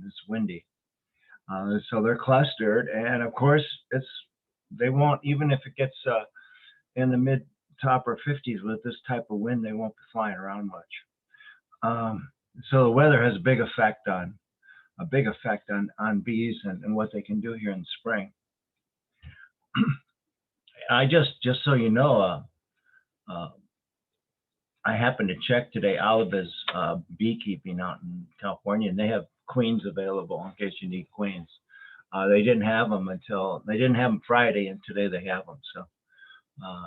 it's windy. So they're clustered, and of course, they won't, even if it gets in the mid to upper 50s with this type of wind, they won't be flying around much. So the weather has a big effect on bees and what they can do here in the spring. I just so you know, I happened to check today Alba's beekeeping out in California, and they have queens available in case you need queens. They didn't have them Friday, and today they have them. So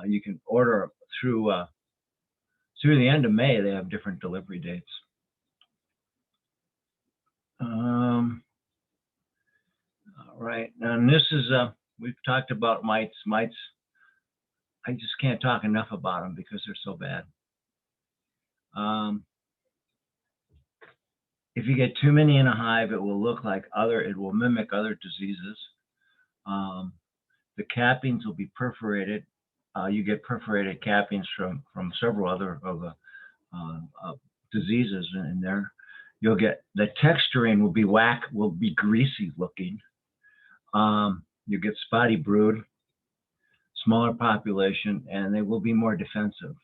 you can order through the end of May. They have different delivery dates. All right, and this is we've talked about mites. Mites, I just can't talk enough about them because they're so bad. If you get too many in a hive, it will mimic other diseases. The cappings will be perforated. You get perforated cappings from several other of the diseases in there. You'll get the texturing will be greasy looking. You get spotty brood, smaller population, and they will be more defensive.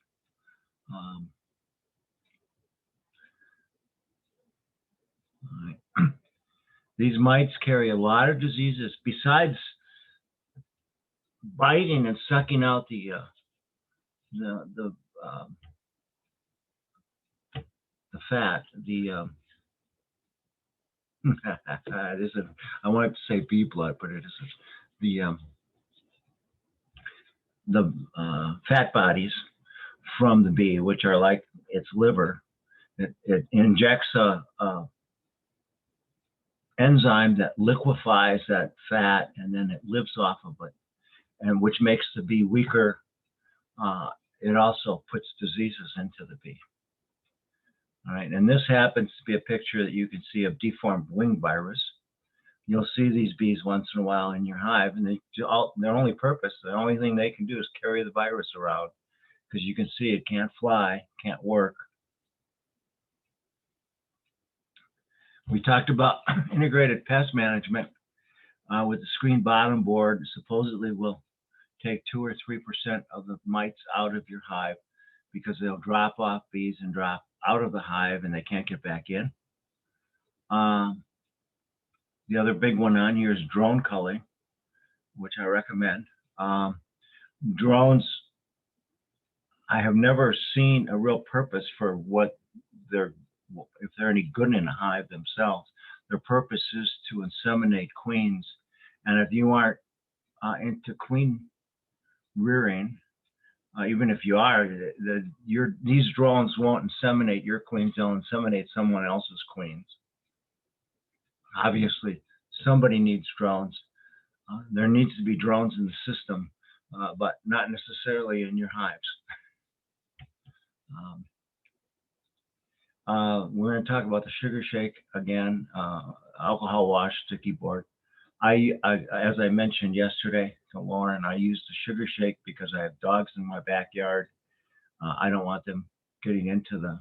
These mites carry a lot of diseases besides biting and sucking out the fat. I wanted to say bee blood, but it isn't. The fat bodies from the bee, which are like its liver. It injects a enzyme that liquefies that fat, and then it lives off of it, and which makes the bee weaker. It also puts diseases into the bee. All right, and this happens to be a picture that you can see of deformed wing virus. You'll see these bees once in a while in your hive, and their only purpose, the only thing they can do is carry the virus around, because you can see it can't fly, can't work. We talked about integrated pest management with the screen bottom board. Supposedly will take 2 or 3% of the mites out of your hive, because they'll drop off bees and drop out of the hive and they can't get back in. The other big one on here is drone culling, which I recommend. Drones, I have never seen a real purpose for what if they're any good in a hive themselves. Their purpose is to inseminate queens. And if you aren't into queen rearing, even if you are, these drones won't inseminate your queens, they'll inseminate someone else's queens. Obviously, somebody needs drones. There needs to be drones in the system, but not necessarily in your hives. We're going to talk about the sugar shake again, alcohol wash, sticky board. As I mentioned yesterday to Lauren, I use the sugar shake because I have dogs in my backyard. I don't want them getting into the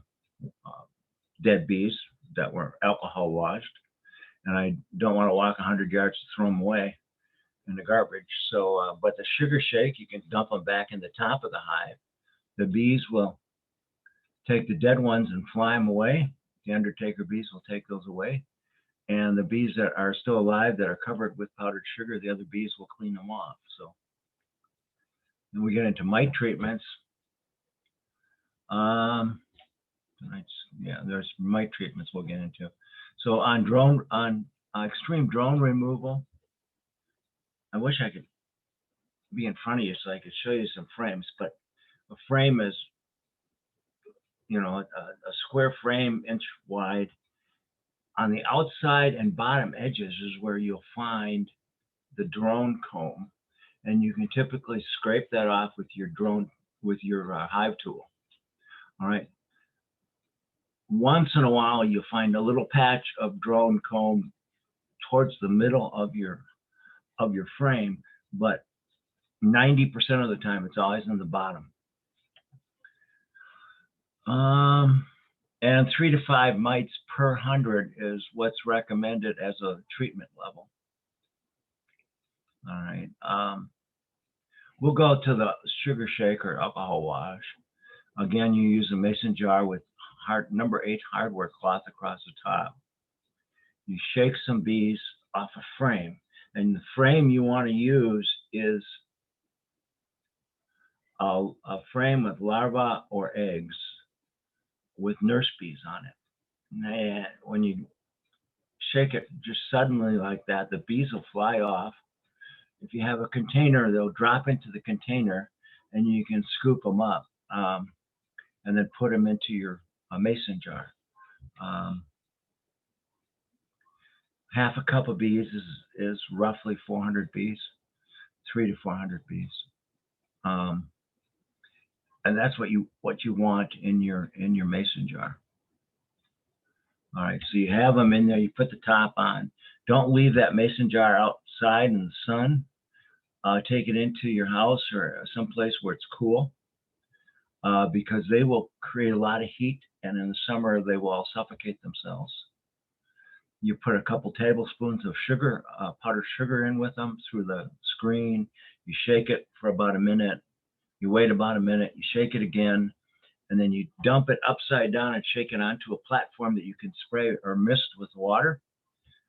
dead bees that were alcohol washed, and I don't want to walk 100 yards to throw them away in the garbage. So, but the sugar shake, you can dump them back in the top of the hive. The bees will take the dead ones and fly them away. The undertaker bees will take those away. And the bees that are still alive that are covered with powdered sugar, the other bees will clean them off. So then we get into mite treatments. There's mite treatments we'll get into. So on extreme drone removal, I wish I could be in front of you so I could show you some frames, but a frame is, a square frame, inch wide. On the outside and bottom edges is where you'll find the drone comb, and you can typically scrape that off with your hive tool. All right. Once in a while, you'll find a little patch of drone comb towards the middle of your frame, but 90% of the time, it's always in the bottom. And 3 to 5 mites per 100 is what's recommended as a treatment level. All right. We'll go to the sugar shake or alcohol wash. Again, you use a mason jar with number 8 hardware cloth across the top. You shake some bees off a frame, and the frame you want to use is a frame with larvae or eggs with nurse bees on it. And when you shake it just suddenly like that, the bees will fly off. If you have a container, they'll drop into the container, and you can scoop them up and then put them into your mason jar. Half a cup of bees is roughly 400 bees, 300 to 400 bees, and that's what you want in your mason jar. All right, so you have them in there. You put the top on. Don't leave that mason jar outside in the sun. Take it into your house or someplace where it's cool, because they will create a lot of heat, and in the summer they will all suffocate themselves. You put a couple tablespoons of sugar, powdered sugar in with them through the screen. You shake it for about a minute. You wait about a minute. You shake it again, and then you dump it upside down and shake it onto a platform that you can spray or mist with water,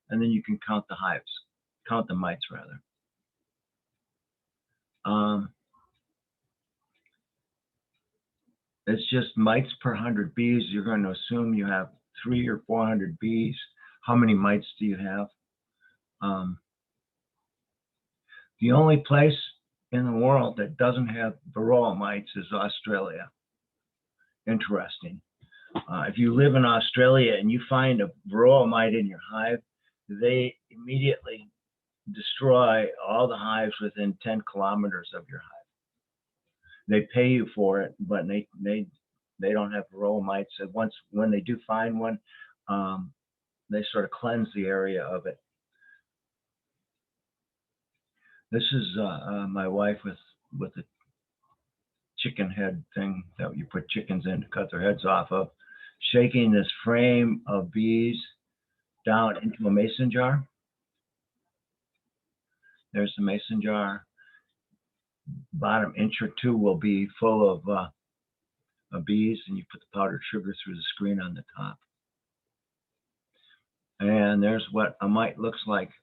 and then you can count the mites rather. It's just mites per 100 bees. You're going to assume you have 300 or 400 bees. How many mites do you have? The only place in the world that doesn't have varroa mites is Australia. Interesting. If you live in Australia and you find a varroa mite in your hive, they immediately destroy all the hives within 10 kilometers of your hive. They pay you for it, but they don't have varroa mites. And when they do find one, they sort of cleanse the area of it. This is my wife with a chicken head thing that you put chickens in to cut their heads off of, shaking this frame of bees down into a mason jar. There's the mason jar. Bottom inch or two will be full of bees, and you put the powdered sugar through the screen on the top. And there's what a mite looks like.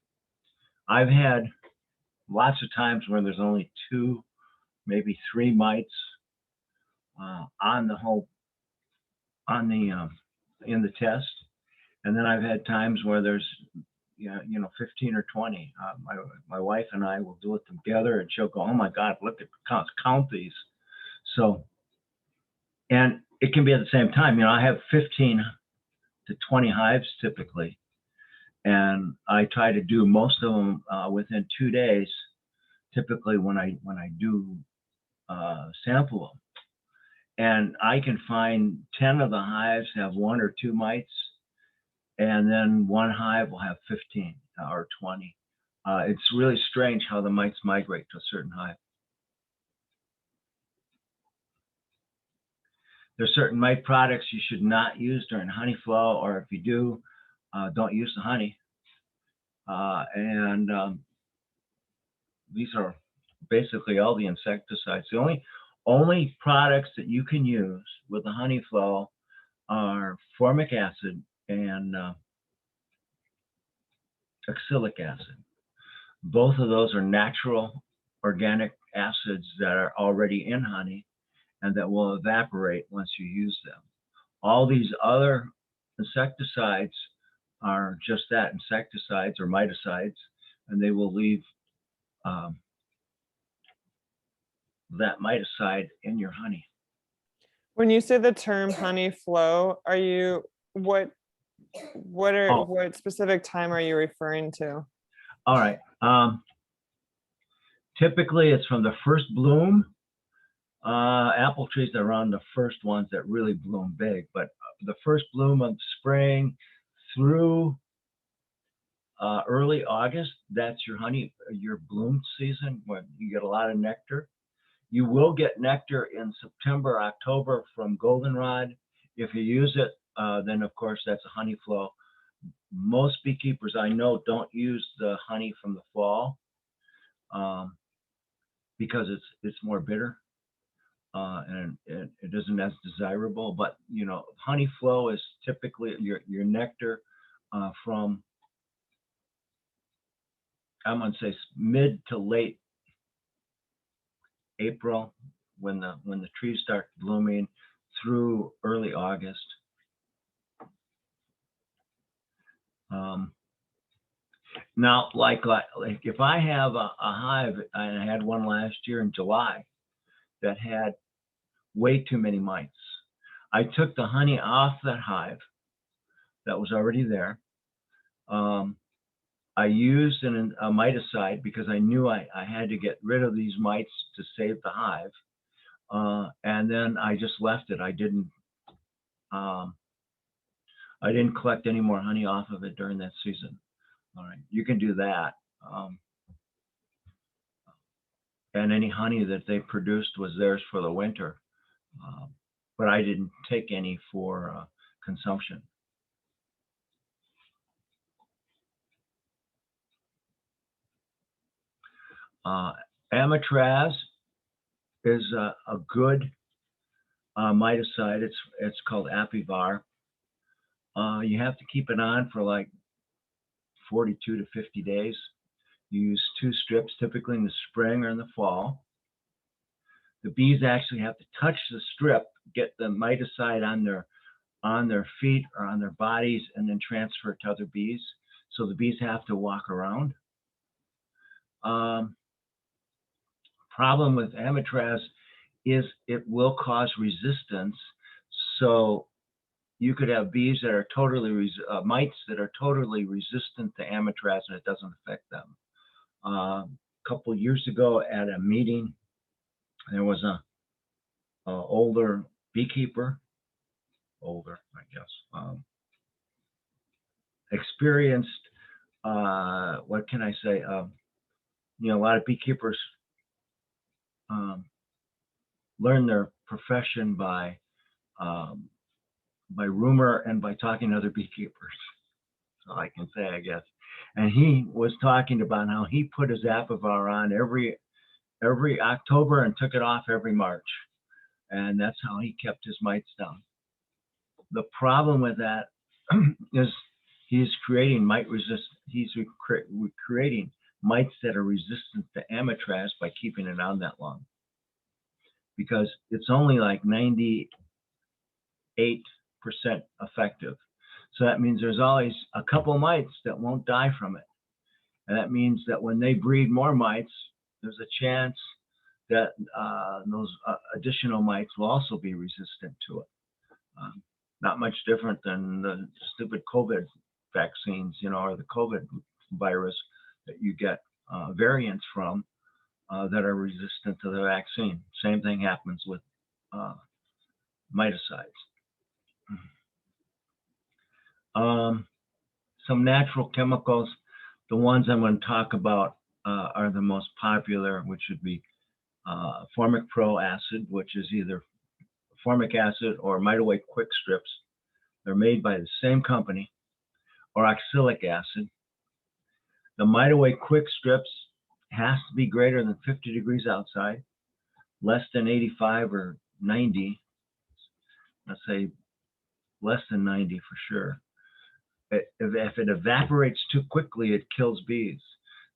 I've had lots of times where there's only 2, maybe 3 mites in the test, and then I've had times where there's 15 or 20. My wife and I will do it together, and she'll go, "Oh my God, look at count these." So, and it can be at the same time. I have 15 to 20 hives typically, and I try to do most of them within 2 days. Typically, when I do sample them, and I can find 10 of the hives have 1 or 2 mites, and then 1 hive will have 15 or 20. It's really strange how the mites migrate to a certain hive. There's certain mite products you should not use during honey flow, or if you do, don't use the honey. These are basically all the insecticides. The only products that you can use with the honey flow are formic acid and oxalic acid. Both of those are natural organic acids that are already in honey and that will evaporate once you use them. All these other insecticides are just that, insecticides or miticides, and they will leave that miticide in your honey. When you say the term honey flow, what specific time are you referring to? All right. Typically, it's from the first bloom. Apple trees are around the first ones that really bloom big, but the first bloom of spring through early August, that's your bloom season when you get a lot of nectar. You will get nectar in September, October from goldenrod. If you use it then of course that's a honey flow. Most beekeepers I know don't use the honey from the fall because it's more bitter and it isn't as desirable. But you know, honey flow is typically your nectar from, I'm gonna say, mid to late April, when the trees start blooming, through early August. Now, like if I have a hive, and I had one last year in July that had way too many mites, I took the honey off that hive that was already there. I used a miticide because I knew I had to get rid of these mites to save the hive. And then I just left it. I didn't collect any more honey off of it during that season. All right, you can do that. And any honey that they produced was theirs for the winter. But I didn't take any for consumption. Amatraz is a good miticide. It's called Apivar. You have to keep it on for like 42 to 50 days. You use 2 strips, typically in the spring or in the fall. The bees actually have to touch the strip, get the miticide on their feet or on their bodies, and then transfer it to other bees. So the bees have to walk around. Problem with Amatraz is it will cause resistance. So you could have bees that are totally mites that are totally resistant to Amatraz, and it doesn't affect them. A couple years ago at a meeting, there was a older beekeeper, older, I guess, experienced. What can I say? You know, a lot of beekeepers learn their profession by rumor and by talking to other beekeepers. So I can say, I guess. And he was talking about how he put his Apivar on every October and took it off every March, and that's how he kept his mites down. The problem with that is he's creating mite resist. He's creating mites that are resistant to Amatraz by keeping it on that long, because it's only like 98% effective. So that means there's always a couple mites that won't die from it. And that means that when they breed more mites, there's a chance that those additional mites will also be resistant to it. Not much different than the stupid COVID vaccines, you know, or the COVID virus that you get variants from that are resistant to the vaccine. Same thing happens with miticides. Some natural chemicals, the ones I'm going to talk about are the most popular, which would be formic pro acid, which is either formic acid or mite-away quick strips. They're made by the same company, or oxalic acid. The mite-away quick strips has to be greater than 50 degrees outside, less than 85 or 90. Let's say less than 90 for sure. If it evaporates too quickly, it kills bees.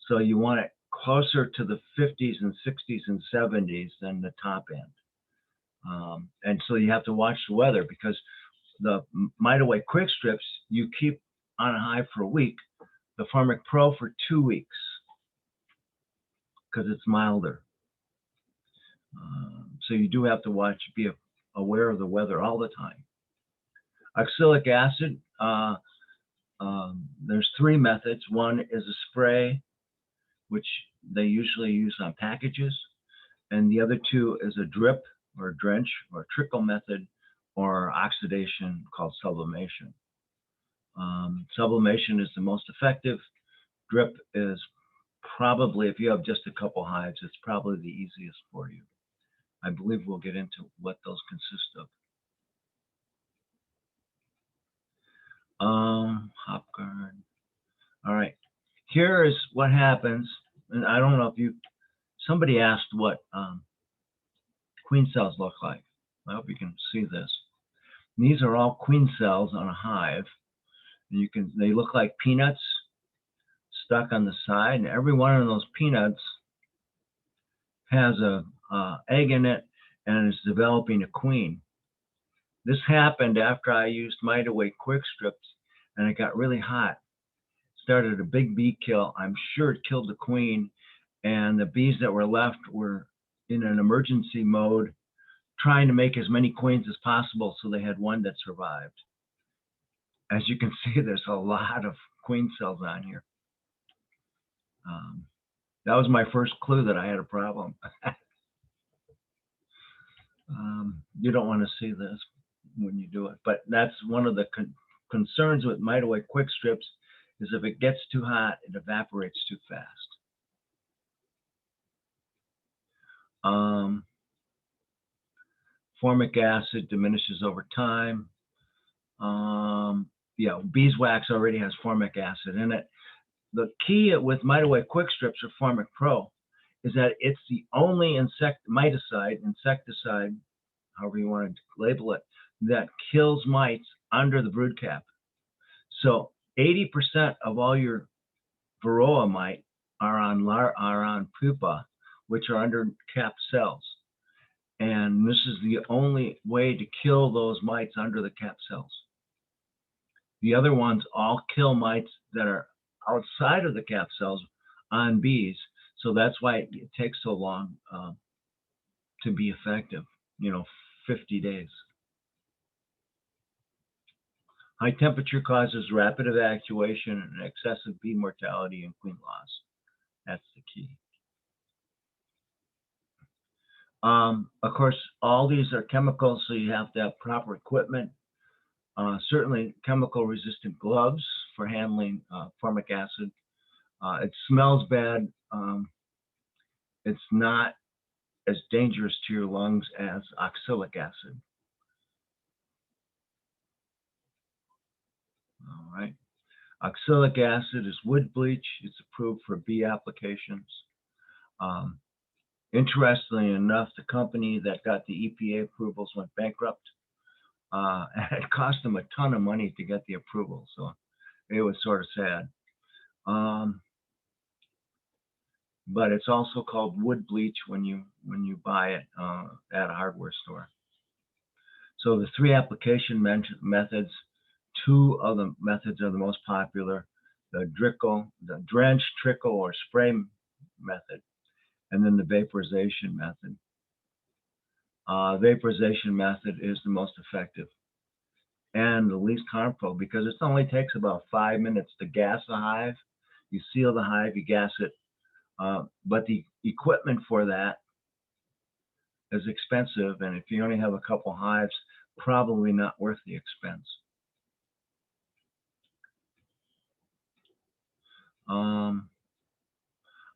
So you want it closer to the 50s and 60s and 70s than the top end. And so you have to watch the weather, because the mite-away quick strips you keep on a hive for a week, the Formic Pro for 2 weeks, because it's milder. So you do have to watch, be aware of the weather all the time. Oxalic acid, there's 3 methods. One is a spray, which they usually use on packages, and the other 2 is a drip or drench or trickle method, or oxidation called sublimation. Sublimation is the most effective. Drip is probably, if you have just a couple hives, it's probably the easiest for you. I believe we'll get into what those consist of. Hop guard. All right. Here is what happens, and I don't know if somebody asked what queen cells look like. I hope you can see this. And these are all queen cells on a hive. And they look like peanuts stuck on the side, and every one of those peanuts has a egg in it and is developing a queen. This happened after I used Mite Away quick strips, and it got really hot. Started a big bee kill. I'm sure it killed the queen, and the bees that were left were in an emergency mode, trying to make as many queens as possible, so they had one that survived. As you can see, there's a lot of queen cells on here. That was my first clue that I had a problem. You don't want to see this when you do it, but that's one of the concerns with Mite Away quick strips, is if it gets too hot, it evaporates too fast. Formic acid diminishes over time. Yeah, beeswax already has formic acid in it. The key with Mite Away quick strips or Formic Pro is that it's the only insecticide, however you want to label it, that kills mites under the brood cap. So 80% of all your varroa mite are on pupa, which are under cap cells. And this is the only way to kill those mites under the cap cells. The other ones all kill mites that are outside of the cap cells on bees. So that's why it takes so long to be effective, 50 days. High temperature causes rapid evacuation and excessive bee mortality and queen loss. That's the key. Of course, all these are chemicals, so you have to have proper equipment. Certainly chemical resistant gloves for handling formic acid. It smells bad. It's not as dangerous to your lungs as oxalic acid. All right. Oxalic acid is wood bleach. It's approved for bee applications. Interestingly enough, the company that got the EPA approvals went bankrupt. And it cost them a ton of money to get the approval, so it was sort of sad. But it's also called wood bleach when you buy it at a hardware store. So the 3 application methods, 2 of the methods are the most popular: the drench, trickle, or spray method, and then the vaporization method. Vaporization method is the most effective and the least harmful, because it only takes about 5 minutes to gas a hive. You seal the hive, you gas it, but the equipment for that is expensive, and if you only have a couple hives, probably not worth the expense.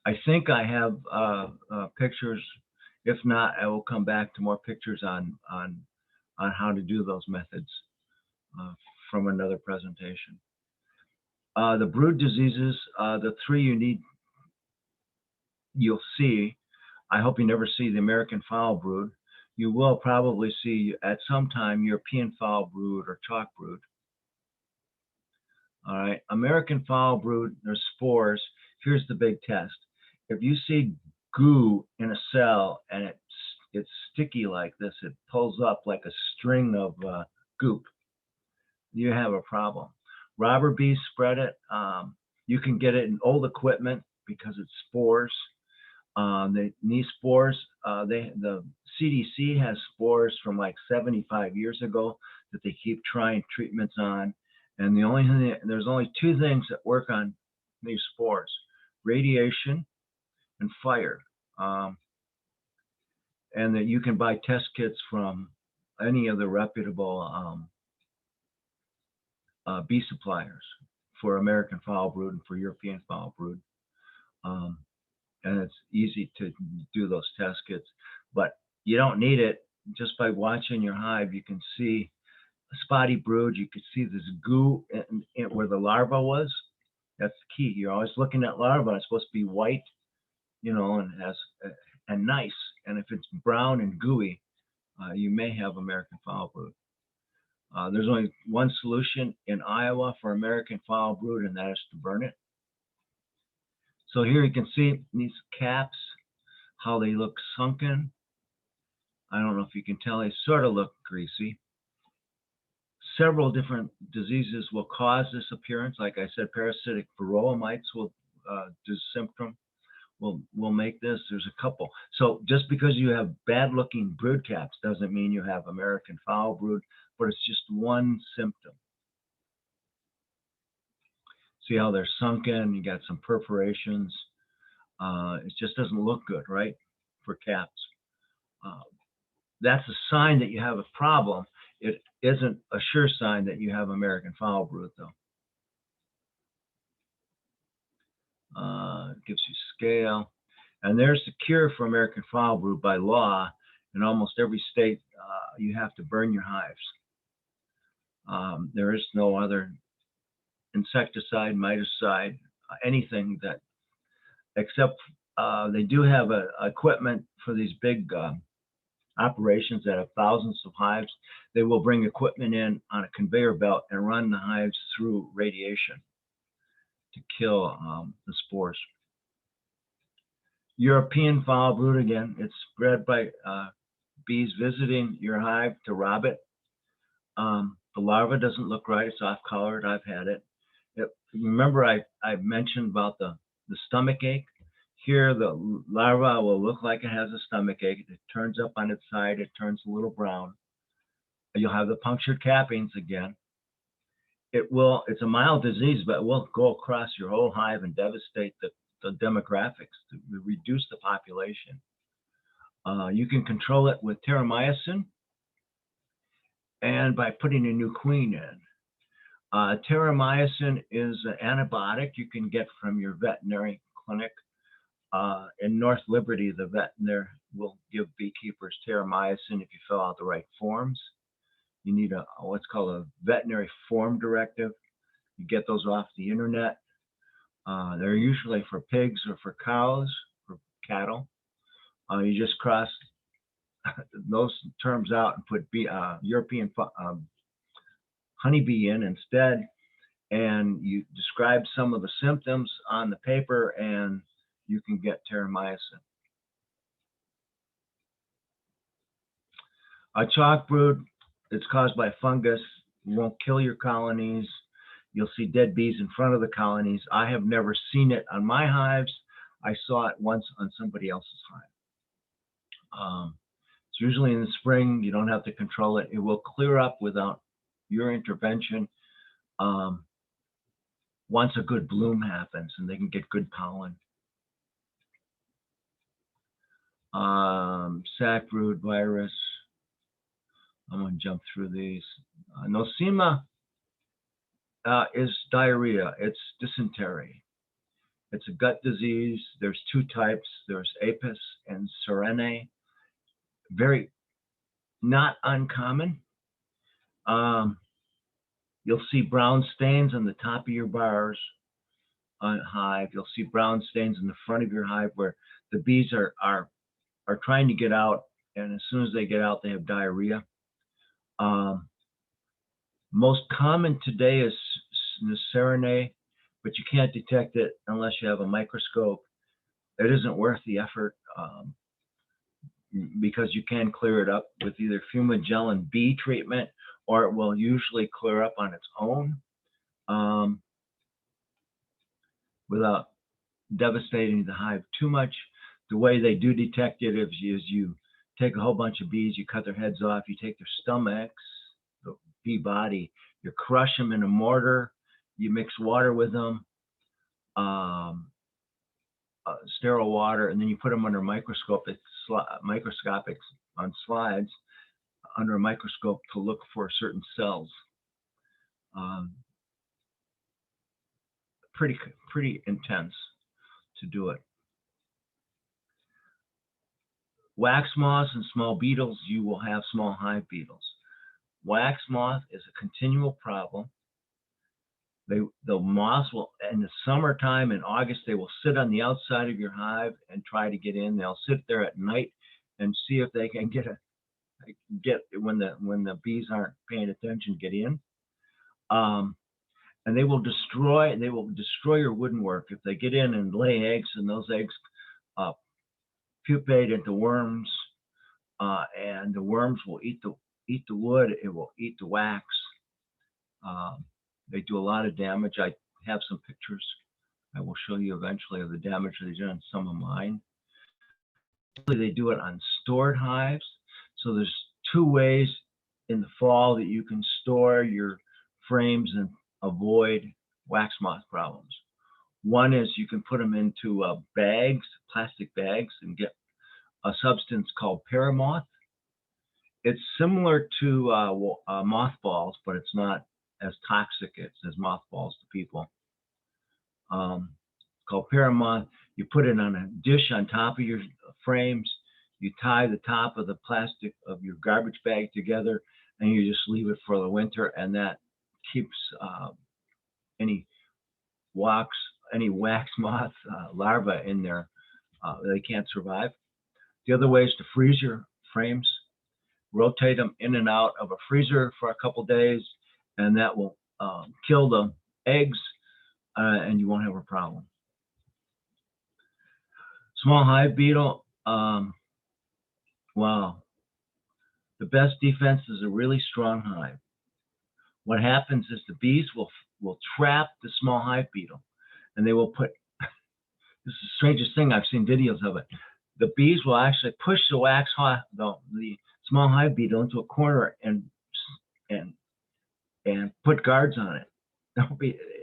I think I have pictures. If not, I will come back to more pictures on how to do those methods from another presentation. The brood diseases, the 3 you'll see. I hope you never see the American foul brood. You will probably see at some time European foul brood or chalk brood. All right, American foul brood, there's spores. Here's the big test. If you see goo in a cell and it's sticky like this, it pulls up like a string of goop, you have a problem. Robber bees spread it. You can get it in old equipment because it's spores. These spores, the CDC has spores from like 75 years ago that they keep trying treatments on. And there's only 2 things that work on these spores: radiation and fire. And that you can buy test kits from any of the reputable bee suppliers for American foul brood and for European foul brood. And it's easy to do those test kits, but you don't need it. Just by watching your hive, you can see spotty brood, you could see this goo where the larva was. That's the key. You're always looking at larva. It's supposed to be white, and has and nice. And if it's brown and gooey, you may have American foul brood. There's only one solution in Iowa for American foul brood, and that is to burn it. So here you can see these caps, how they look sunken. I don't know if you can tell, they sort of look greasy. Several different diseases will cause this appearance. Like I said, parasitic varroa mites will do symptom. Will make this. There's a couple. So just because you have bad-looking brood caps doesn't mean you have American foul brood, but it's just one symptom. See how they're sunken? You got some perforations. It just doesn't look good, right, for caps. That's a sign that you have a problem. It isn't a sure sign that you have American foul brood, though. It gives you scale. And there's the cure for American foul brood by law. In almost every state, you have to burn your hives. There is no other insecticide, miticide, anything that, except they do have equipment for these big operations that have thousands of hives. They will bring equipment in on a conveyor belt and run the hives through radiation to kill the spores. European foul brood, again, it's spread by bees visiting your hive to rob it. The larva doesn't look right. It's off-colored. I've had it. Remember I mentioned about the stomach ache? Here, the larva will look like it has a stomach ache. It turns up on its side. It turns a little brown. You'll have the punctured cappings again. It's a mild disease, but it will go across your whole hive and devastate the demographics, to reduce the population. You can control it with terramycin and by putting a new queen in. Terramycin is an antibiotic you can get from your veterinary clinic. In North Liberty, the veterinarian will give beekeepers terramycin if you fill out the right forms. You need what's called a veterinary form directive. You get those off the internet. They're usually for pigs or for cows or cattle. You just cross those terms out and put European honeybee in instead, and you describe some of the symptoms on the paper, and you can get terramycin. A chalk brood, it's caused by fungus. You won't kill your colonies. You'll see dead bees in front of the colonies. I have never seen it on my hives. I saw it once on somebody else's hive. It's usually in the spring. You don't have to control it. It will clear up without your intervention once a good bloom happens and they can get good pollen. Sac brood virus. I'm going to jump through these. Nosema is diarrhea. It's dysentery. It's a gut disease. There's two types. There's apis and Serene. Very not uncommon. You'll see brown stains on the top of your bars on hive. You'll see brown stains in the front of your hive where the bees are trying to get out, and as soon as they get out, they have diarrhea. Most common today is Serene, but you can't detect it unless you have a microscope. It isn't worth the effort because you can clear it up with either fumagellin B treatment, or it will usually clear up on its own without devastating the hive too much. The way they do detect it is you take a whole bunch of bees, you cut their heads off, you take their stomachs, the bee body, you crush them in a mortar, you mix water with them, sterile water, and then you put them under microscopic on slides under a microscope to look for certain cells. Pretty intense to do it. Wax moths and small beetles, you will have small hive beetles. wax moth is a continual problem. The moths will, in the summertime in August, they will sit on the outside of your hive and try to get in. They'll sit there at night and see if they can get when the bees aren't paying attention, get in. And they will destroy your wooden work if they get in and lay eggs, and those eggs pupate into worms, and the worms will eat the wood. It will eat the wax. They do a lot of damage. I have some pictures I will show you eventually of the damage they do on some of mine. They do it on stored hives. So there's two ways in the fall that you can store your frames and avoid wax moth problems. One is you can put them into bags, plastic bags, and get a substance called paramoth. It's similar to mothballs, but it's not as toxic as mothballs to people. Called paramoth. You put it on a dish on top of your frames. You tie the top of the plastic of your garbage bag together, and you just leave it for the winter, and that keeps any wax moth larvae in there. They can't survive. The other way is to freeze your frames. Rotate them in and out of a freezer for a couple days, and that will kill the eggs, and you won't have a problem. Small hive beetle. Wow. The best defense is a really strong hive. What happens is the bees will trap the small hive beetle, and they will put, this is the strangest thing, I've seen videos of it. The bees will actually push the small hive beetle into a corner and put guards on it.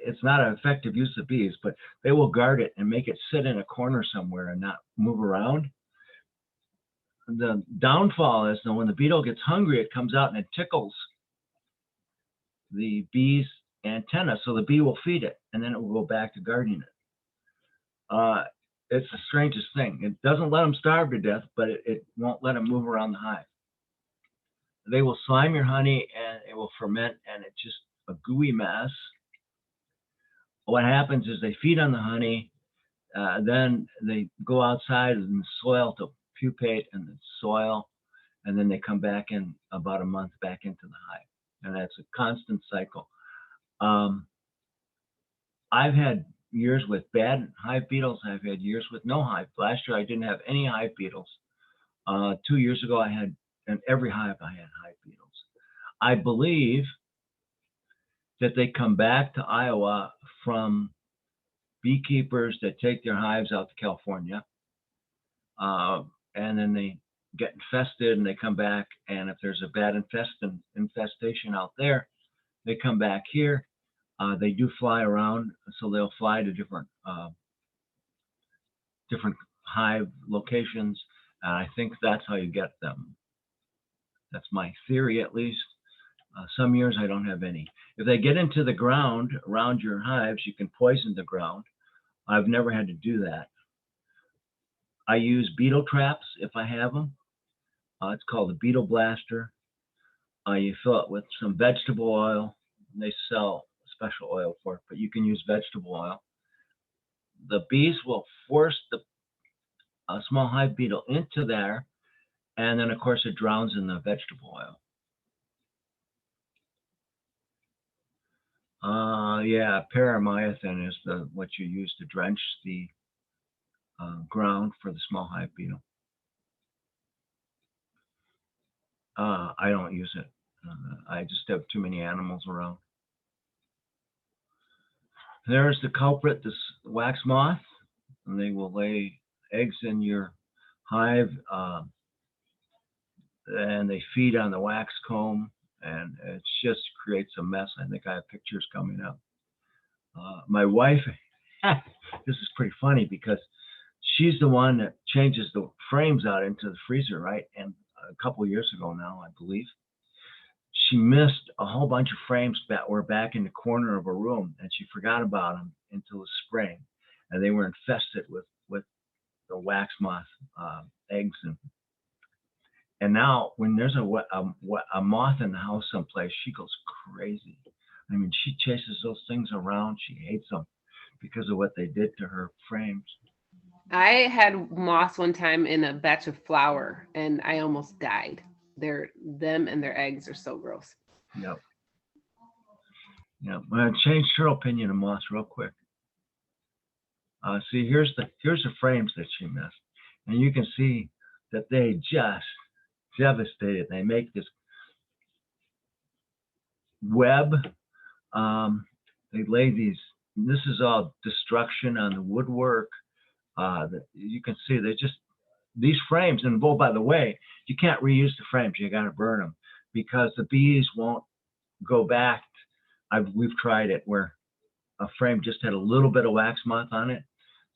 It's not an effective use of bees, but they will guard it and make it sit in a corner somewhere and not move around. The downfall is that when the beetle gets hungry, it comes out and it tickles the bee's antenna, so the bee will feed it, and then it will go back to guarding it. It's the strangest thing. It doesn't let them starve to death, but it won't let them move around the hive. They will slime your honey, and it will ferment, and it's just a gooey mess. What happens is they feed on the honey, then they go outside in the soil to pupate in the soil, and then they come back in about a month back into the hive, and that's a constant cycle. I've had years with bad hive beetles. I've had years with no hive. Last year I didn't have any hive beetles. 2 years ago I had, in every hive I had hive beetles. I believe that they come back to Iowa from beekeepers that take their hives out to California, and then they get infested and they come back, and if there's a bad infestation out there, they come back here. They do fly around, so they'll fly to different hive locations, and I think that's how you get them. That's my theory, at least. Some years I don't have any. If they get into the ground around your hives, you can poison the ground. I've never had to do that. I use beetle traps if I have them. It's called a beetle blaster. You fill it with some vegetable oil. They sell special oil for it, but you can use vegetable oil. The bees will force the small hive beetle into there, and then of course it drowns in the vegetable oil. Yeah, paramythin is what you use to drench the ground for the small hive beetle. I don't use it. I just have too many animals around. There's the culprit, this wax moth, and they will lay eggs in your hive, and they feed on the wax comb, and it just creates a mess. I think I have pictures coming up. My wife, this is pretty funny because she's the one that changes the frames out into the freezer, right? And a couple of years ago now, I believe, she missed a whole bunch of frames that were back in the corner of a room, and she forgot about them until the spring, and they were infested with the wax moth eggs, And now when there's a moth in the house someplace, she goes crazy. I mean, she chases those things around. She hates them because of what they did to her frames. I had moths one time in a batch of flour and I almost died. Them and their eggs are so gross. Yep. Yep. Well, I changed her opinion of moths real quick. See, here's the frames that she missed, and you can see that they just devastated. They make this web. They lay these. This is all destruction on the woodwork. You can see they just these frames. And oh, by the way, you can't reuse the frames. You got to burn them because the bees won't go back. We've tried it where a frame just had a little bit of wax moth on it.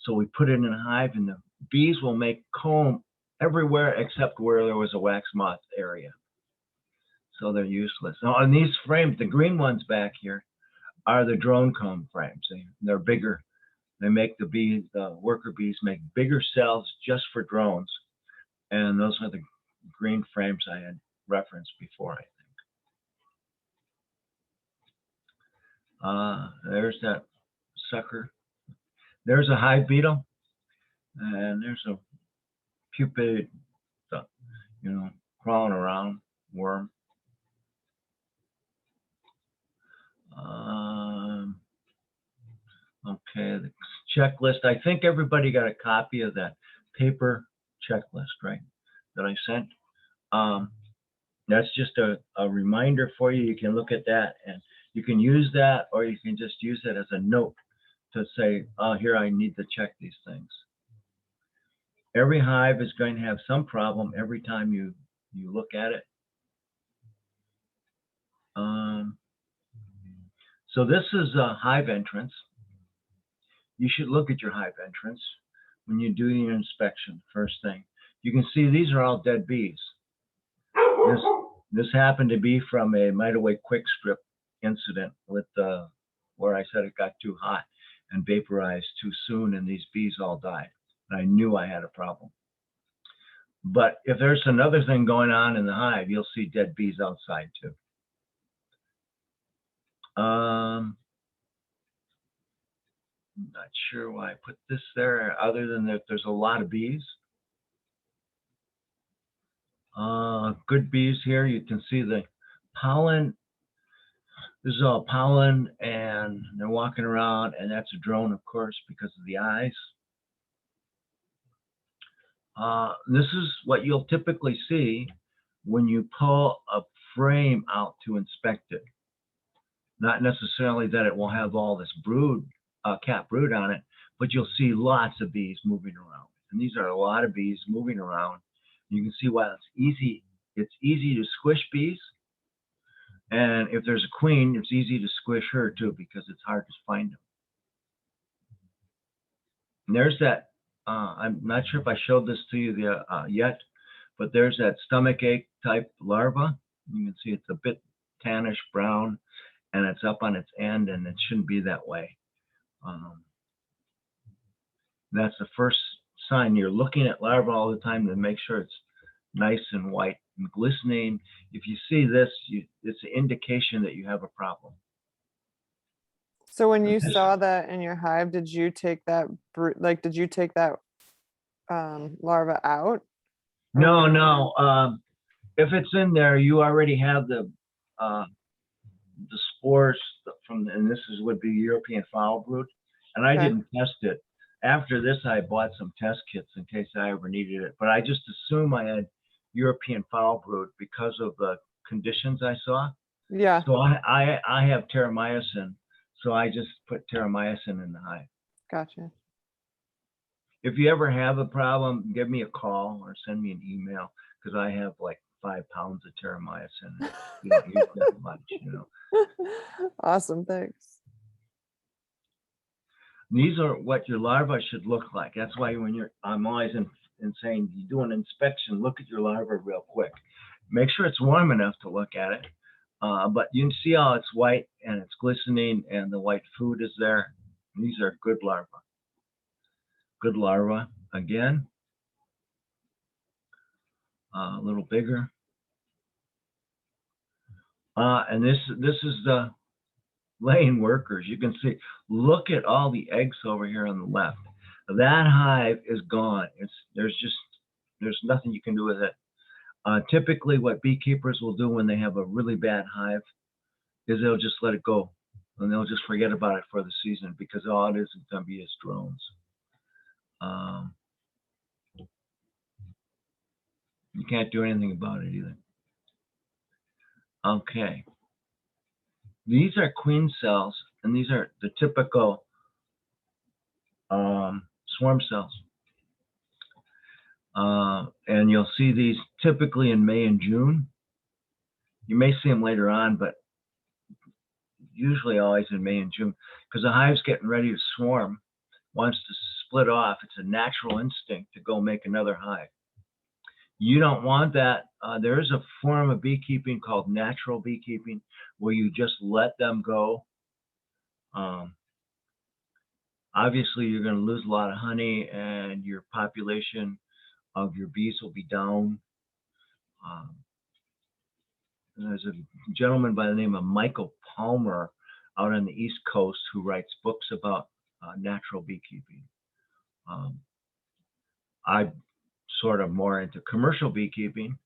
So we put it in a hive and the bees will make comb everywhere except where there was a wax moth area. So they're useless. Now on these frames, the green ones back here are the drone comb frames. They're bigger. They make the worker bees make bigger cells just for drones. And those are the green frames I had referenced before, I think. There's that sucker. There's a hive beetle, and there's a pupid, crawling around worm. Okay, the checklist. I think everybody got a copy of that paper checklist, right? That I sent. That's just a reminder for you. You can look at that and you can use that, or you can just use it as a note to say, oh, here, I need to check these things. Every hive is going to have some problem every time you look at it. So this is a hive entrance. You should look at your hive entrance when you do your inspection, first thing. You can see these are all dead bees. This happened to be from a Mite-Away quick strip incident with where I said it got too hot and vaporized too soon, and these bees all died. And I knew I had a problem. But if there's another thing going on in the hive, you'll see dead bees outside too. I'm not sure why I put this there, other than that there's a lot of bees. Good bees here. You can see the pollen. This is all pollen, and they're walking around, and that's a drone, of course, because of the eyes. This is what you'll typically see when you pull a frame out to inspect it. Not necessarily that it will have all this brood, cat brood on it, but you'll see lots of bees moving around. And these are a lot of bees moving around. You can see why it's easy to squish bees. And if there's a queen, it's easy to squish her too, because it's hard to find them. And there's that, I'm not sure if I showed this to you yet, but there's that stomach ache type larva. You can see it's a bit tannish brown, and it's up on its end, and it shouldn't be that way. That's the first sign. You're looking at larvae all the time to make sure it's nice and white and glistening. If you see this, it's an indication that you have a problem. So when you saw that in your hive, did you take that larva out? No. If it's in there, you already have the spores from, and this would be European foul brood, and I didn't test it. After this, I bought some test kits in case I ever needed it, but I just assume I had European foul brood because of the conditions I saw. Yeah. So I have terramycin, so I just put terramycin in the hive. Gotcha. If you ever have a problem, give me a call or send me an email, because I have like 5 pounds of terramycin. You don't use that much, Awesome, thanks. These are what your larvae should look like. That's why I'm always in saying, you do an inspection, look at your larva real quick. Make sure it's warm enough to look at it. But you can see how it's white and it's glistening and the white food is there. These are good larvae. Good larvae again. a little bigger. And this is the laying workers. You can see, look at all the eggs over here on the left. That hive is gone. There's nothing you can do with it. Typically what beekeepers will do when they have a really bad hive is they'll just let it go and they'll just forget about it for the season, because all it is going to be is drones. You can't do anything about it either. Okay. These are queen cells, and these are the typical swarm cells. And you'll see these typically in May and June. You may see them later on, but usually always in May and June, because the hive's getting ready to swarm, wants to split off. It's a natural instinct to go make another hive. You don't want that. There is a form of beekeeping called natural beekeeping, where you just let them go. Obviously, you're going to lose a lot of honey, and your population of your bees will be down. There's a gentleman by the name of Michael Palmer out on the East Coast who writes books about natural beekeeping. I'm sort of more into commercial beekeeping,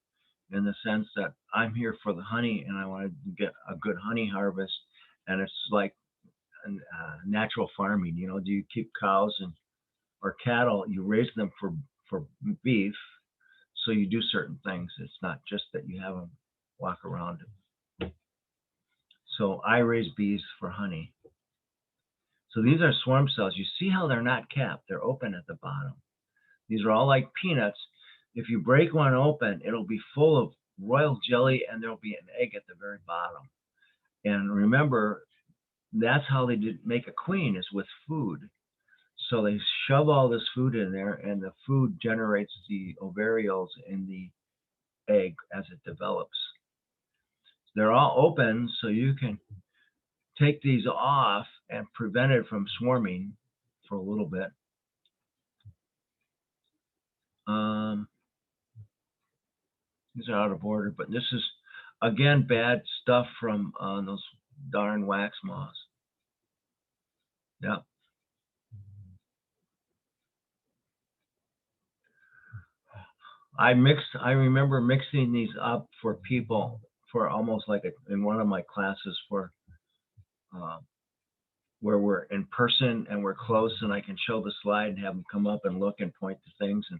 in the sense that I'm here for the honey and I want to get a good honey harvest. And it's like natural farming. You know, do you keep cows or cattle? You raise them for beef, so you do certain things. It's not just that you have them walk around. So I raise bees for honey. So these are swarm cells. You see how they're not capped? They're open at the bottom. These are all like peanuts. If you break one open, it'll be full of royal jelly, and there'll be an egg at the very bottom. And remember, that's how they did make a queen, is with food. So they shove all this food in there, and the food generates the ovarioles in the egg as it develops. They're all open, so you can take these off and prevent it from swarming for a little bit. These are out of order, but this is, again, bad stuff from those darn wax moths. Yep. I remember mixing these up for people for almost like in one of my classes for where we're in person and we're close and I can show the slide and have them come up and look and point to things. And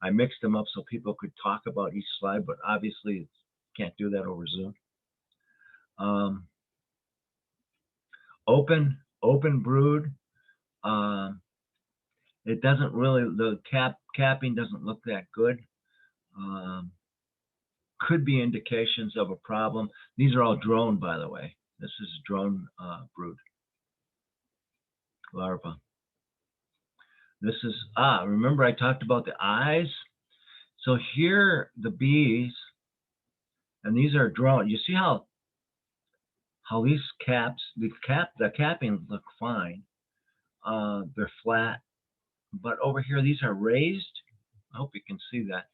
I mixed them up so people could talk about each slide, but obviously can't do that over Zoom. Open brood. It doesn't really, the capping doesn't look that good. Could be indications of a problem. These are all drone, by the way. This is drone brood larva. This is, remember I talked about the eyes? So here the bees, and these are drone. You see how these caps, the cappings look fine. They're flat, but over here these are raised. I hope you can see that.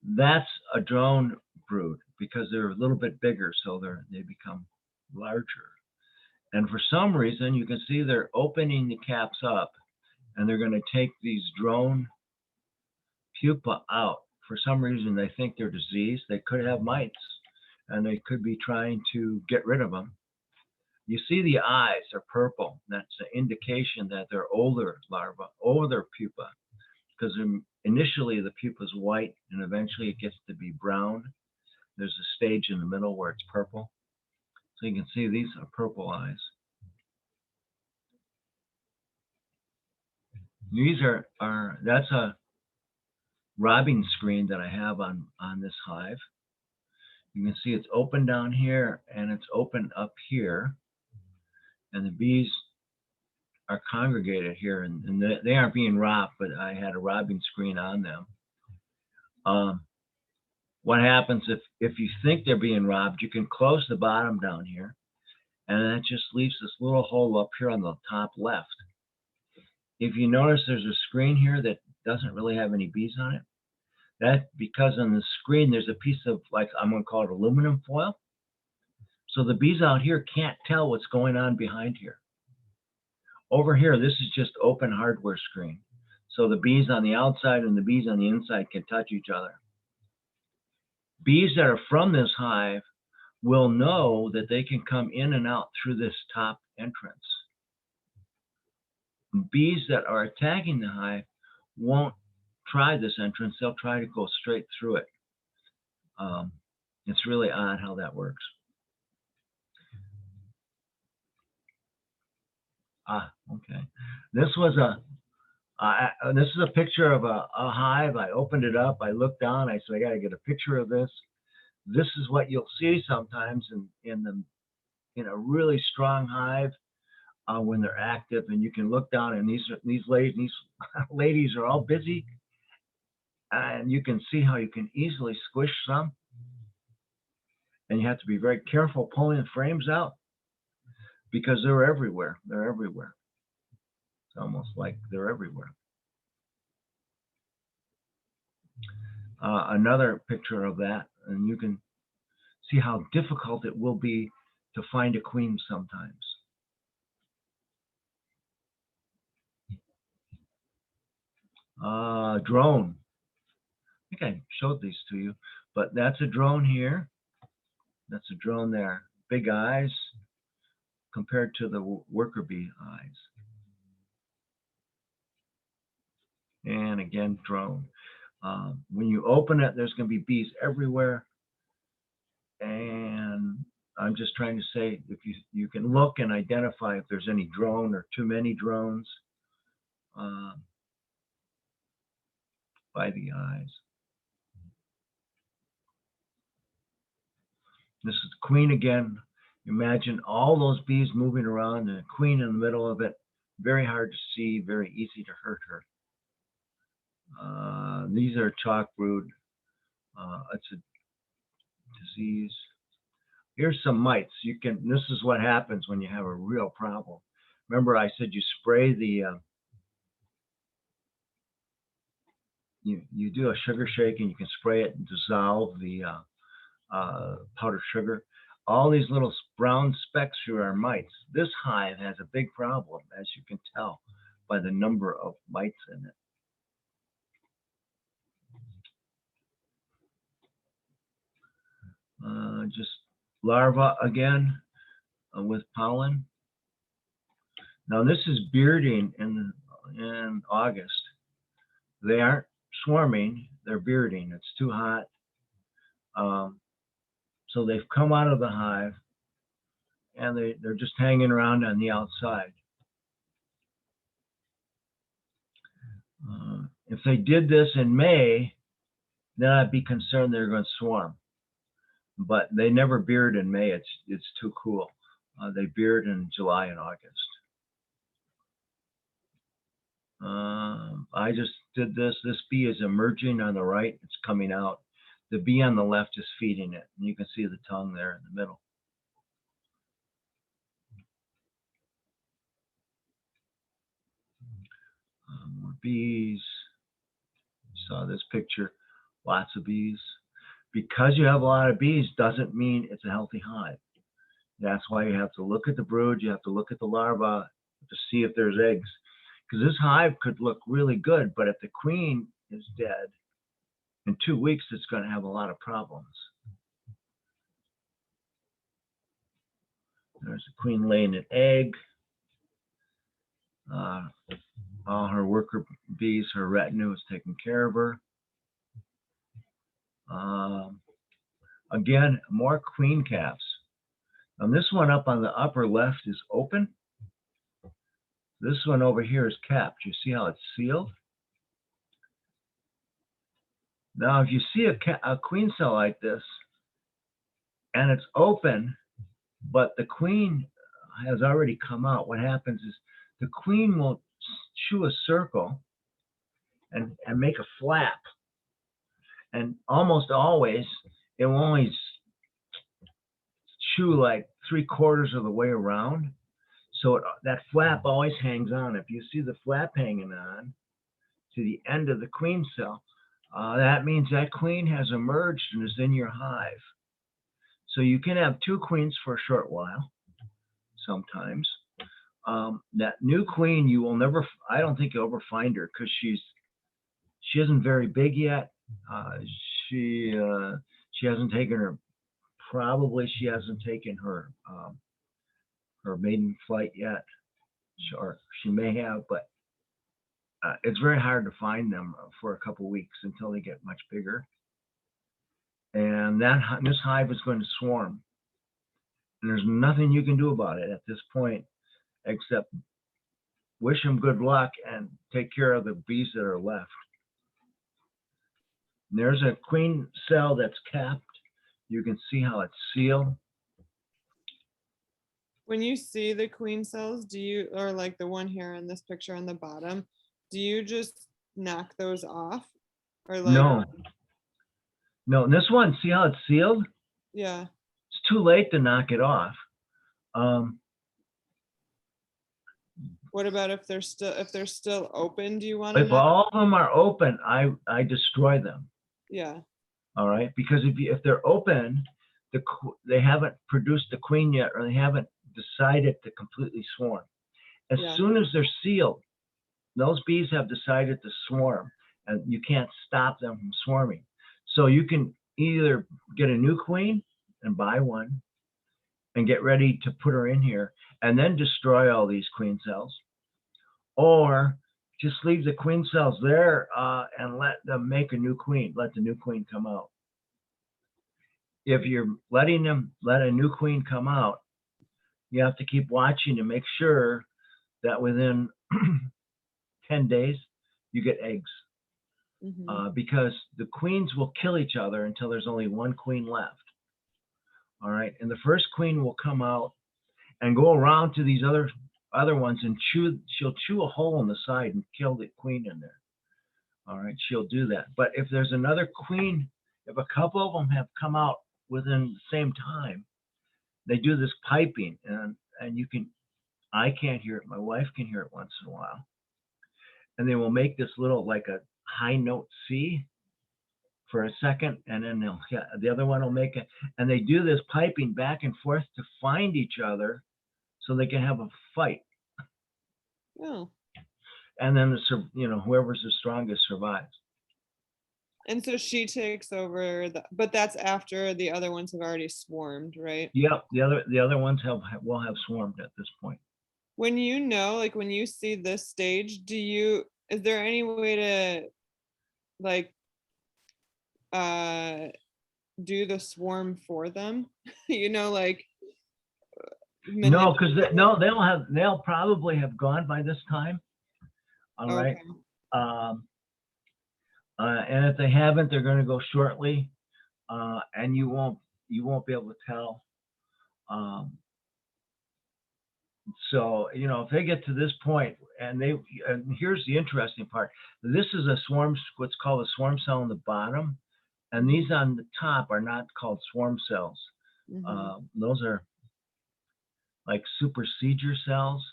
That's a drone brood because they're a little bit bigger, so they become larger. And for some reason, you can see they're opening the caps up, and they're going to take these drone pupa out. For some reason, they think they're diseased. They could have mites, and they could be trying to get rid of them. You see the eyes are purple. That's an indication that they're older larvae, older pupa, because initially the pupa is white, and eventually it gets to be brown. There's a stage in the middle where it's purple. So you can see these are purple eyes. These that's a robbing screen that I have on this hive. You can see it's open down here and it's open up here. And the bees are congregated here, and they aren't being robbed, but I had a robbing screen on them. What happens if you think they're being robbed, you can close the bottom down here, and that just leaves this little hole up here on the top left. If you notice, there's a screen here that doesn't really have any bees on it. That because on the screen there's a piece of, like, I'm going to call it aluminum foil. So the bees out here can't tell what's going on behind here. Over here, this is just open hardware screen. So the bees on the outside and the bees on the inside can touch each other. Bees that are from this hive will know that they can come in and out through this top entrance. Bees that are attacking the hive won't try this entrance. They'll try to go straight through it. It's really odd how that works. Okay. This was this is a picture of a hive. I opened it up. I looked down. I said, I got to get a picture of this. This is what you'll see sometimes in a really strong hive when they're active, and you can look down, and these ladies are all busy, and you can see how you can easily squish some, and you have to be very careful pulling the frames out because they're everywhere. They're everywhere. It's almost like they're everywhere. Another picture of that, and you can see how difficult it will be to find a queen sometimes. Drone. I think I showed these to you, but that's a drone here. That's a drone there. Big eyes compared to the worker bee eyes. And again, drone. When you open it, there's going to be bees everywhere. And I'm just trying to say, if you can look and identify if there's any drone or too many drones by the eyes. This is the queen again. Imagine all those bees moving around and a queen in the middle of it. Very hard to see, very easy to hurt her. These are chalk brood. It's a disease. Here's some mites. This is what happens when you have a real problem. Remember, I said you spray the, you do a sugar shake and you can spray it and dissolve the powdered sugar. All these little brown specks here are mites. This hive has a big problem, as you can tell by the number of mites in it. Just larvae again with pollen. Now this is bearding in August. They aren't swarming, they're bearding. It's too hot. So they've come out of the hive and they're just hanging around on the outside. If they did this in May, then I'd be concerned they're going to swarm. But they never beard in May. It's too cool. They beard in July and August. I just did this. This bee is emerging on the right. It's coming out. The bee on the left is feeding it. And you can see the tongue there in the middle. More bees. You saw this picture. Lots of bees. Because you have a lot of bees doesn't mean it's a healthy hive. That's why you have to look at the brood. You have to look at the larvae to see if there's eggs. Because this hive could look really good, but if the queen is dead, in 2 weeks, it's going to have a lot of problems. There's a queen laying an egg. All her worker bees, her retinue is taking care of her. Again, more queen calves. And this one up on the upper left is open. This one over here is capped. You see how it's sealed? Now, if you see a queen cell like this, and it's open, but the queen has already come out, what happens is the queen will chew a circle and make a flap. And almost always, it will only chew like 3/4 of the way around. So that flap always hangs on. If you see the flap hanging on to the end of the queen cell, that means that queen has emerged and is in your hive. So you can have two queens for a short while, sometimes. That new queen, you will never, I don't think you'll ever find her because she isn't very big yet. She hasn't taken her, probably she hasn't taken her maiden flight yet. Or she may have, but it's very hard to find them for a couple weeks until they get much bigger. And this hive is going to swarm. And there's nothing you can do about it at this point, except wish them good luck and take care of the bees that are left. And there's a queen cell that's capped. You can see how it's sealed. When you see the queen cells, do you, or like the one here in this picture on the bottom, do you just knock those off? Or like, No, and this one, see how it's sealed? yeah, It's too late to knock it off. what about if they're still open? Do you want to If all of them are open, I destroy them. Yeah, All right, because if they're open, they haven't produced the queen yet, or they haven't decided to completely swarm. As Yeah. soon as they're sealed, those bees have decided to swarm, and you can't stop them from swarming. So you can either get a new queen and buy one and get ready to put her in here and then destroy all these queen cells, or just leave the queen cells there and let them make a new queen, let the new queen come out. If you're letting them let a new queen come out, you have to keep watching to make sure that within 10 days you get eggs. Because the queens will kill each other until there's only one queen left. All right, and the first queen will come out and go around to these other ones and she'll chew a hole in the side and kill the queen in there. All right, she'll do that. But if there's another queen, if a couple of them have come out within the same time, they do this piping, and I can't hear it, my wife can hear it once in a while, and they will make this little, like a high note C for a second, and then the other one will make it, and they do this piping back and forth to find each other so they can have a fight. Oh. And then whoever's the strongest survives. And so she takes over, but that's after the other ones have already swarmed, right? Yep, the other ones will have swarmed at this point. When like when you see this stage, is there any way to like do the swarm for them? Like no, because they'll probably have gone by this time. All right. Okay. And if they haven't, they're going to go shortly, and you won't be able to tell. So if they get to this point, and here's the interesting part. This is a swarm, what's called a swarm cell on the bottom, and these on the top are not called swarm cells. Those are like supersedure cells.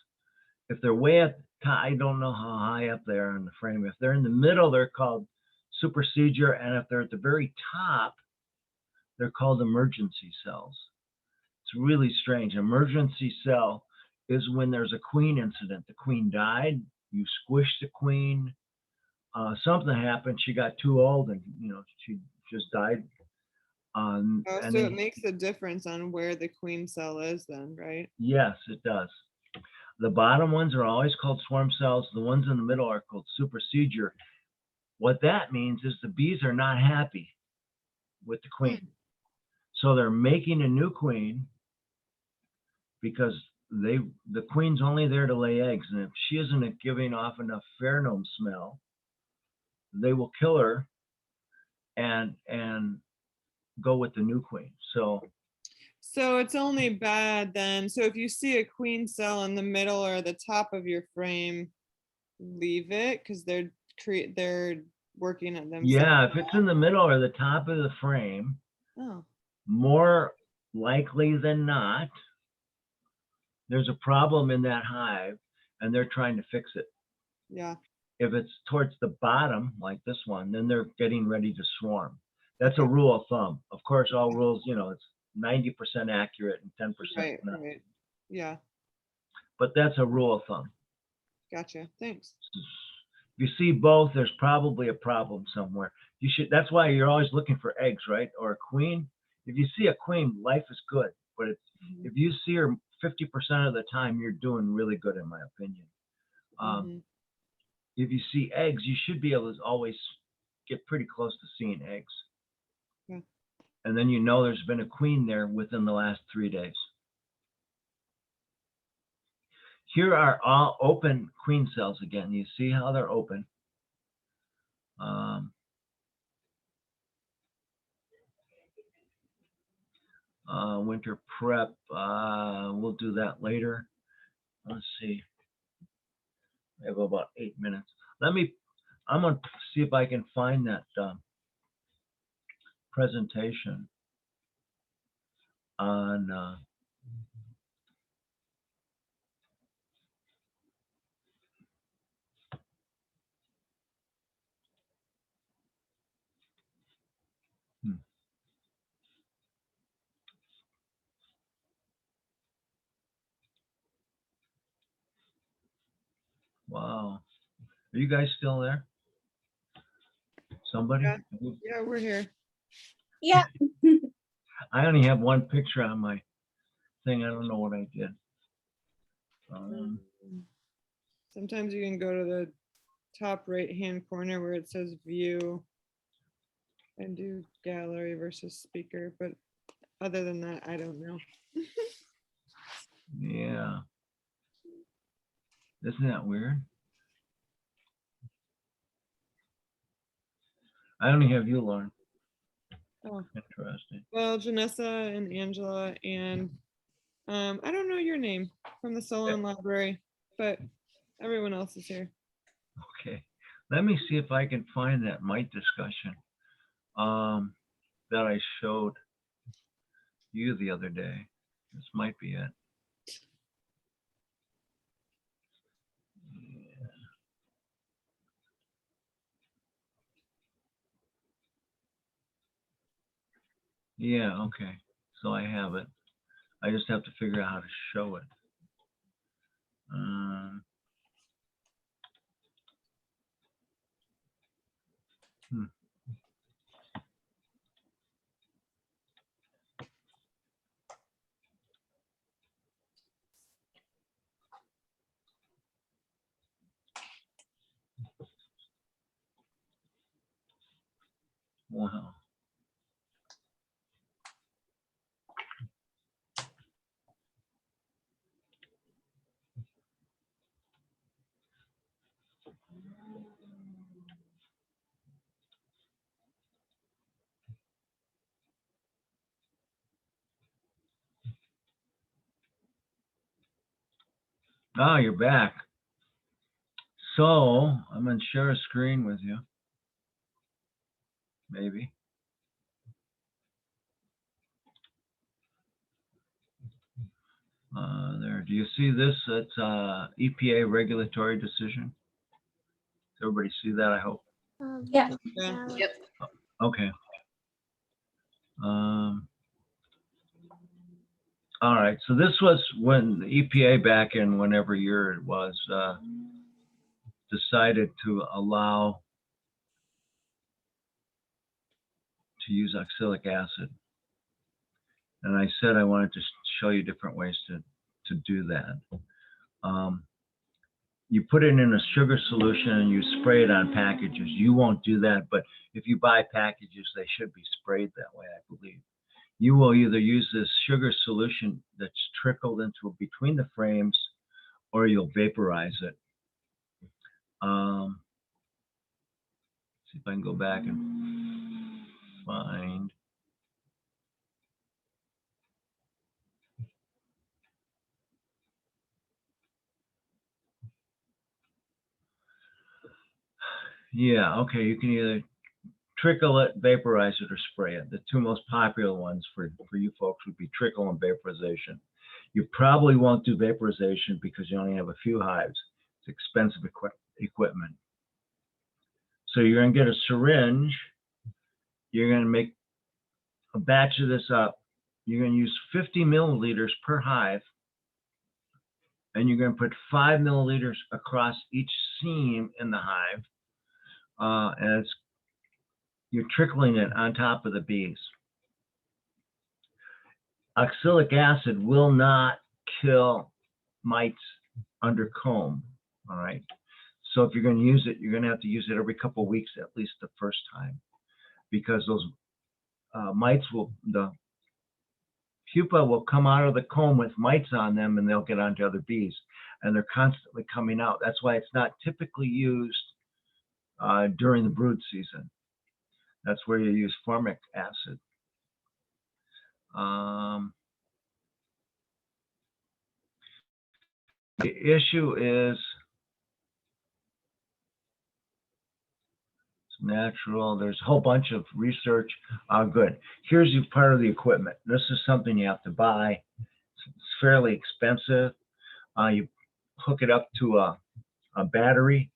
If they're way up top, I don't know how high up they are in the frame. If they're in the middle, they're called supersedure, and if they're at the very top, they're called emergency cells. It's really strange. Emergency cell is when there's a queen incident. The queen died, you squished the queen, something happened, she got too old, and she just died. So it makes a difference on where the queen cell is then, right? Yes, it does. The bottom ones are always called swarm cells. The ones in the middle are called supersedure. What that means is the bees are not happy with the queen. So they're making a new queen because the queen's only there to lay eggs. And if she isn't giving off enough pheromone smell, they will kill her and go with the new queen. So it's only bad then. So if you see a queen cell in the middle or the top of your frame, leave it because they're working on themselves. Yeah, if it's in the middle or the top of the frame, more likely than not, there's a problem in that hive and they're trying to fix it. Yeah. If it's towards the bottom, like this one, then they're getting ready to swarm. That's a rule of thumb. Of course, all rules, it's 90% accurate and 10% Right, not. right. Yeah, But that's a rule of thumb. gotcha. Thanks. If you see both, there's probably a problem somewhere. That's why you're always looking for eggs, right? Or a queen. If you see a queen, life is good. But if you see her 50% of the time, you're doing really good, in my opinion. Mhm. If you see eggs, you should be able to always get pretty close to seeing eggs. Yeah. And then there's been a queen there within the last 3 days. Here are all open queen cells again. You see how they're open. Winter prep, we'll do that later. Let's see. We have about 8 minutes. I'm gonna see if I can find that presentation on wow. Are you guys still there? Somebody? Yeah. Yeah, we're here. Yeah. I only have one picture on my thing. I don't know what I did. Sometimes you can go to the top right-hand corner where it says view and do gallery versus speaker, but other than that, I don't know. Yeah. Isn't that weird? I only have you, Lauren. Oh, Interesting. well, Janessa and Angela and I don't know your name from the Solon Library, but everyone else is here. Okay. Let me see if I can find that mite discussion that I showed you the other day. This might be it. Yeah, okay. So I have it. I just have to figure out how to show it. Wow. Oh, you're back. So I'm gonna share a screen with you. Maybe. There. Do you see this? It's EPA regulatory decision. Does everybody see that? I hope. Yeah. Yeah. Yep. Okay. All right. So this was when the EPA back in whenever year it was decided to allow to use oxalic acid. And I said I wanted to show you different ways to do that. You put it in a sugar solution and you spray it on packages. You won't do that, but if you buy packages, they should be sprayed that way, I believe. You will either use this sugar solution that's trickled into between the frames, or you'll vaporize it. See if I can go back and find. Yeah, okay, you can either trickle it, vaporize it, or spray it. The two most popular ones for you folks would be trickle and vaporization. You probably won't do vaporization because you only have a few hives. It's expensive equipment. So you're gonna get a syringe. You're gonna make a batch of this up. You're gonna use 50 milliliters per hive. And you're gonna put 5 milliliters across each seam in the hive. As you're trickling it on top of the bees. Oxalic acid will not kill mites under comb, all right? So if you're going to use it, you're going to have to use it every couple of weeks, at least the first time, because those mites the pupa will come out of the comb with mites on them, and they'll get onto other bees, and they're constantly coming out. That's why it's not typically used during the brood season. That's where you use formic acid. The issue is it's natural. There's a whole bunch of research. Good. Here's part of the equipment. This is something you have to buy. It's fairly expensive. You hook it up to a battery.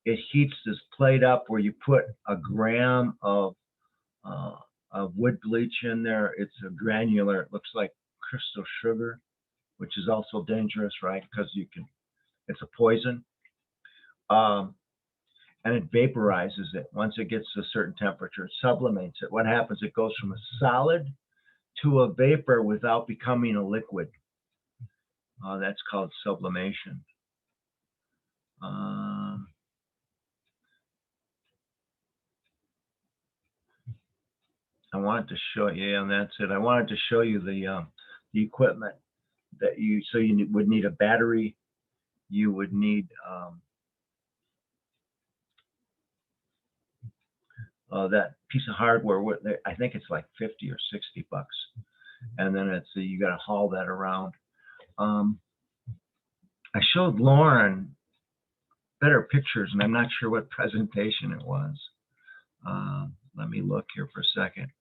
It heats this plate up where you put a gram of wood bleach in there. It's a granular, it looks like crystal sugar, which is also dangerous, right? Because it's a poison. And it vaporizes it. Once it gets to a certain temperature, it sublimates it. What happens? It goes from a solid to a vapor without becoming a liquid. That's called sublimation. I wanted to show you, and that's it. I wanted to show you the equipment that you would need a battery. You would need that piece of hardware. I think it's like 50 or 60 bucks, and then you got to haul that around. I showed Lauren better pictures, and I'm not sure what presentation it was. Let me look here for a second.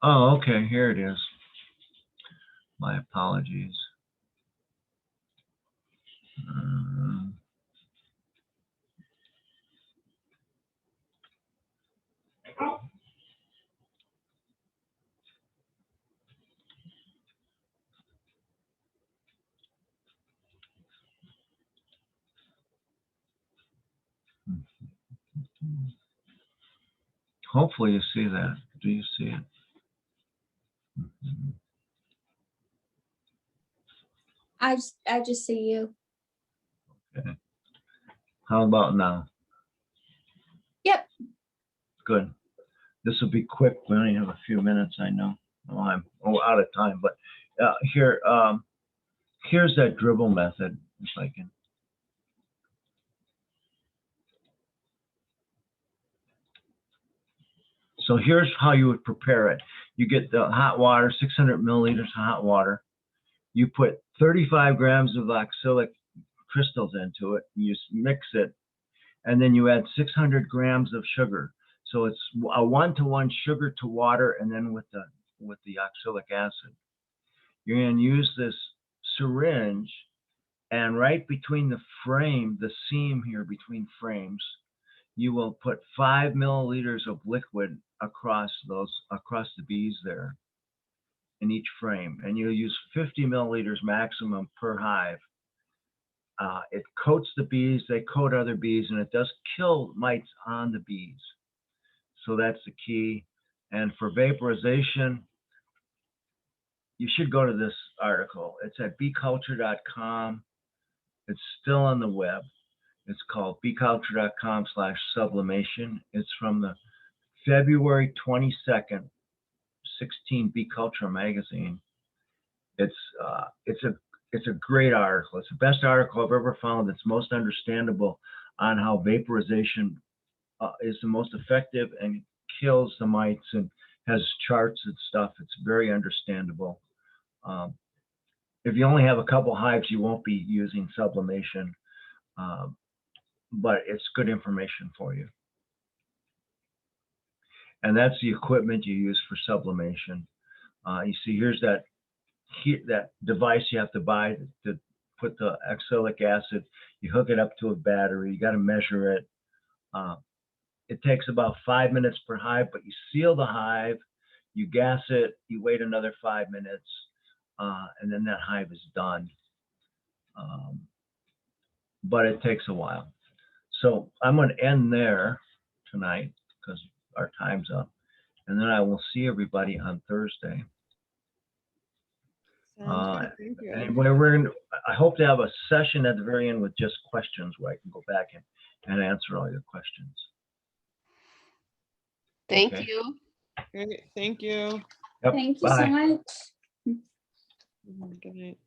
Oh, okay, here it is. My apologies. Hopefully you see that. Do you see it? I just see you. Okay. How about now? Yep. Good. This will be quick. We only have a few minutes, I know. Well, I'm out of time, but here's that dribble method, if I can. So here's how you would prepare it. You get the hot water, 600 milliliters of hot water. You put 35 grams of oxalic crystals into it. You mix it, and then you add 600 grams of sugar. So it's a 1-to-1 sugar to water, and then with the oxalic acid. You're going to use this syringe, and right between the frame, the seam here between frames, you will put 5 milliliters of liquid across the bees there in each frame, and you'll use 50 milliliters maximum per hive. It coats the bees, they coat other bees, and it does kill mites on the bees. So that's the key. And for vaporization, you should go to this article. It's at beeculture.com. It's still on the web. It's called beeculture.com/sublimation. It's from the February 22nd, 16 Bee Culture magazine. It's a great article. It's the best article I've ever found that's most understandable on how vaporization is the most effective and kills the mites, and has charts and stuff. It's very understandable. If you only have a couple hives, you won't be using sublimation. But it's good information for you. And that's the equipment you use for sublimation. You see, here's that device you have to buy to put the oxalic acid. You hook it up to a battery. You got to measure it. It takes about 5 minutes per hive, but you seal the hive, you gas it, you wait another 5 minutes, and then that hive is done. But it takes a while. So I'm going to end there tonight because our time's up. And then I will see everybody on Thursday. Sounds good. Thank you, Ed. And I hope to have a session at the very end with just questions where I can go back and answer all your questions. Thank Okay. you. Great, thank you. Yep, Thank you so bye. much. Good night.